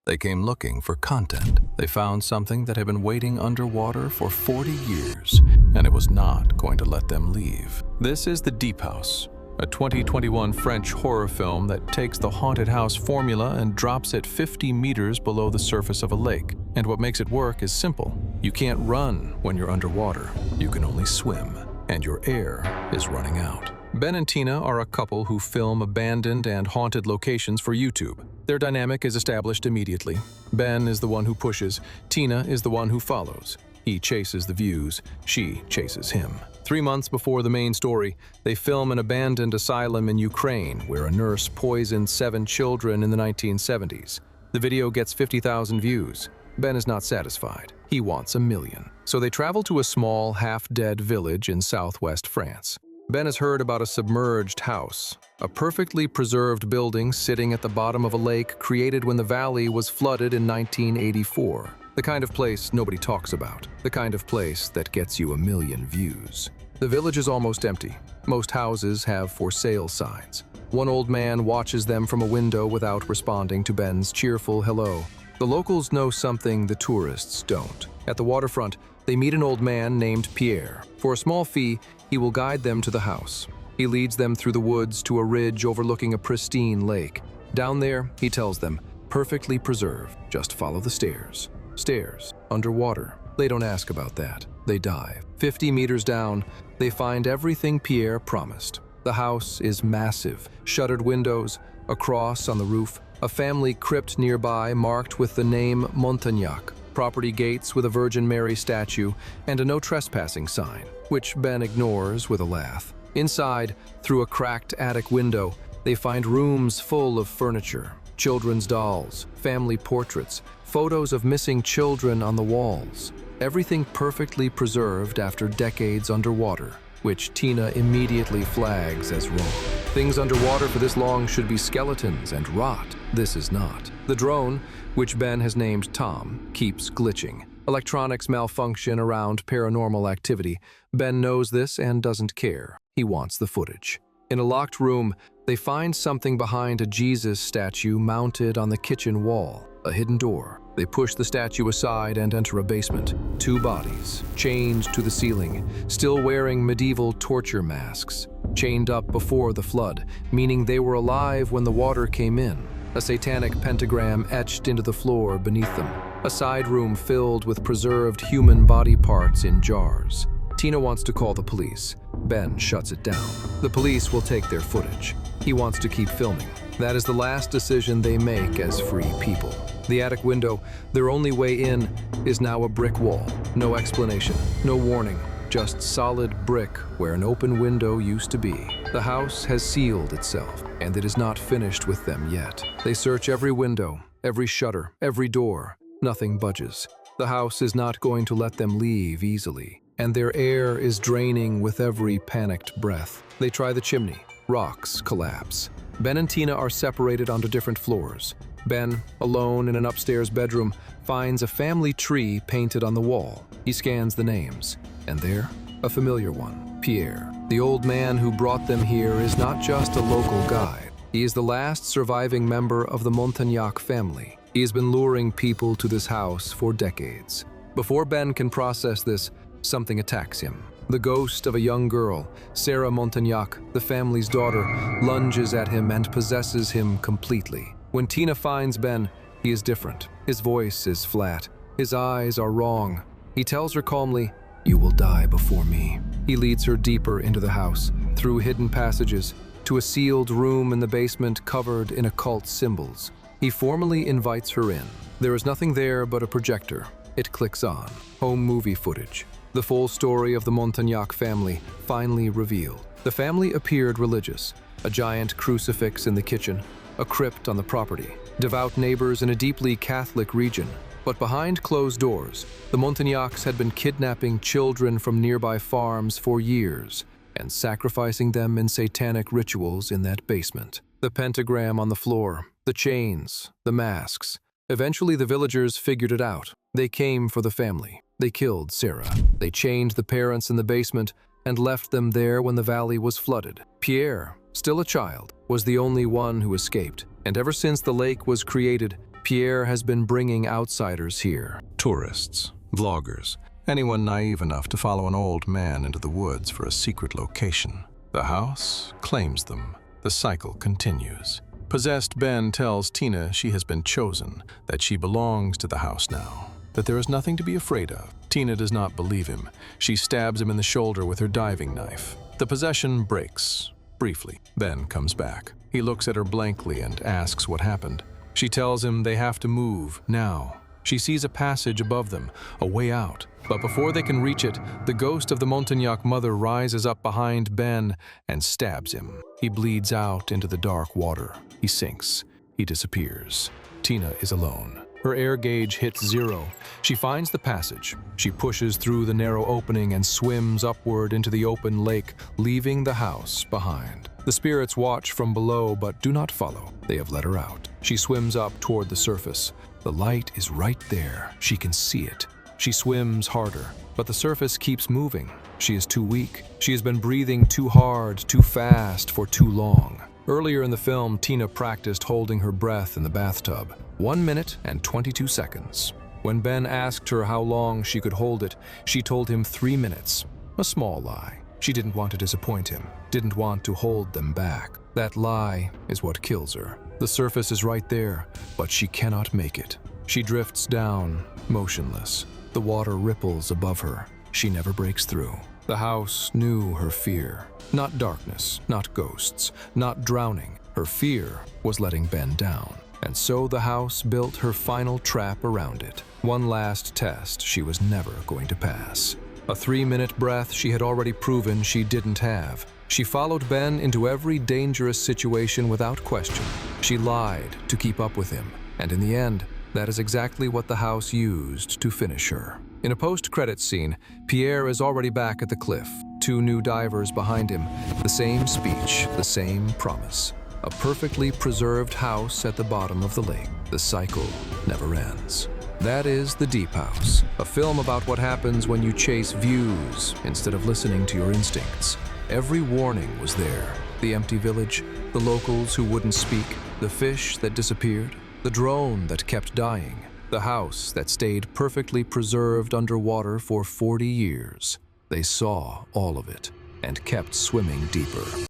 They came looking for content. They found something that had been waiting underwater for 40 years, and it was not going to let them leave. This is The Deep House, a 2021 French horror film that takes the haunted house formula and drops it 50 meters below the surface of a lake. And what makes it work is simple. You can't run when you're underwater. You can only swim, and your air is running out. Ben and Tina are a couple who film abandoned and haunted locations for YouTube. Their dynamic is established immediately. Ben is the one who pushes, Tina is the one who follows. He chases the views, she chases him. 3 months before the main story, they film an abandoned asylum in Ukraine where a nurse poisoned 7 children in the 1970s. The video gets 50,000 views. Ben is not satisfied. He wants 1 million. So they travel to a small, half-dead village in southwest France. Ben has heard about a submerged house, a perfectly preserved building sitting at the bottom of a lake created when the valley was flooded in 1984. The kind of place nobody talks about, the kind of place that gets you 1 million views. The village is almost empty. Most houses have for sale signs. One old man watches them from a window without responding to Ben's cheerful hello. The locals know something the tourists don't. At the waterfront, they meet an old man named Pierre. For a small fee, he will guide them to the house. He leads them through the woods to a ridge overlooking a pristine lake. Down there, he tells them, perfectly preserved, just follow the stairs. Stairs, underwater. They don't ask about that. They dive. 50 meters down, they find everything Pierre promised. The house is massive, shuttered windows, a cross on the roof, a family crypt nearby marked with the name Montagnac, property gates with a Virgin Mary statue, and a no trespassing sign, which Ben ignores with a laugh. Inside, through a cracked attic window, they find rooms full of furniture, children's dolls, family portraits, photos of missing children on the walls. Everything perfectly preserved after decades underwater, which Tina immediately flags as wrong. Things underwater for this long should be skeletons and rot. This is not. The drone, which Ben has named Tom, keeps glitching. Electronics malfunction around paranormal activity. Ben knows this and doesn't care. He wants the footage. In a locked room, they find something behind a Jesus statue mounted on the kitchen wall, a hidden door. They push the statue aside and enter a basement. 2 bodies, chained to the ceiling, still wearing medieval torture masks, chained up before the flood, meaning they were alive when the water came in. A satanic pentagram etched into the floor beneath them. A side room filled with preserved human body parts in jars. Tina wants to call the police. Ben shuts it down. The police will take their footage. He wants to keep filming. That is the last decision they make as free people. The attic window, their only way in, is now a brick wall. No explanation, no warning, just solid brick where an open window used to be. The house has sealed itself, and it is not finished with them yet. They search every window, every shutter, every door. Nothing budges. The house is not going to let them leave easily, and their air is draining with every panicked breath. They try the chimney. Rocks collapse. Ben and Tina are separated onto different floors. Ben, alone in an upstairs bedroom, finds a family tree painted on the wall. He scans the names, and there, a familiar one, Pierre. The old man who brought them here is not just a local guide. He is the last surviving member of the Montagnac family. He has been luring people to this house for decades. Before Ben can process this, something attacks him. The ghost of a young girl, Sarah Montagnac, the family's daughter, lunges at him and possesses him completely. When Tina finds Ben, he is different. His voice is flat. His eyes are wrong. He tells her calmly, "You will die before me." He leads her deeper into the house, through hidden passages, to a sealed room in the basement covered in occult symbols. He formally invites her in. There is nothing there but a projector. It clicks on. Home movie footage. The full story of the Montagnac family finally revealed. The family appeared religious. A giant crucifix in the kitchen, a crypt on the property, devout neighbors in a deeply Catholic region. But behind closed doors, the Montagnacs had been kidnapping children from nearby farms for years and sacrificing them in satanic rituals in that basement. The pentagram on the floor, the chains, the masks. Eventually the villagers figured it out. They came for the family. They killed Sarah. They chained the parents in the basement and left them there when the valley was flooded. Pierre, still a child, was the only one who escaped. And ever since the lake was created, Pierre has been bringing outsiders here. Tourists, vloggers, anyone naive enough to follow an old man into the woods for a secret location. The house claims them. The cycle continues. Possessed Ben tells Tina she has been chosen, that she belongs to the house now, that there is nothing to be afraid of. Tina does not believe him. She stabs him in the shoulder with her diving knife. The possession breaks. Briefly, Ben comes back. He looks at her blankly and asks what happened. She tells him they have to move now. She sees a passage above them, a way out. But before they can reach it, the ghost of the Montagnac mother rises up behind Ben and stabs him. He bleeds out into the dark water. He sinks. He disappears. Tina is alone. Her air gauge hits 0. She finds the passage. She pushes through the narrow opening and swims upward into the open lake, leaving the house behind. The spirits watch from below but do not follow. They have let her out. She swims up toward the surface. The light is right there. She can see it. She swims harder, but the surface keeps moving. She is too weak. She has been breathing too hard, too fast, for too long. Earlier in the film, Tina practiced holding her breath in the bathtub. 1 minute and 22 seconds. When Ben asked her how long she could hold it, she told him 3 minutes. A small lie. She didn't want to disappoint him, didn't want to hold them back. That lie is what kills her. The surface is right there, but she cannot make it. She drifts down, motionless. The water ripples above her. She never breaks through. The house knew her fear. Not darkness, not ghosts, not drowning. Her fear was letting Ben down. And so the house built her final trap around it. One last test she was never going to pass. A 3-minute breath she had already proven she didn't have. She followed Ben into every dangerous situation without question. She lied to keep up with him. And in the end, that is exactly what the house used to finish her. In a post-credits scene, Pierre is already back at the cliff. 2 new divers behind him. The same speech, the same promise. A perfectly preserved house at the bottom of the lake. The cycle never ends. That is The Deep House, a film about what happens when you chase views instead of listening to your instincts. Every warning was there. The empty village, the locals who wouldn't speak, the fish that disappeared, the drone that kept dying, the house that stayed perfectly preserved underwater for 40 years. They saw all of it and kept swimming deeper.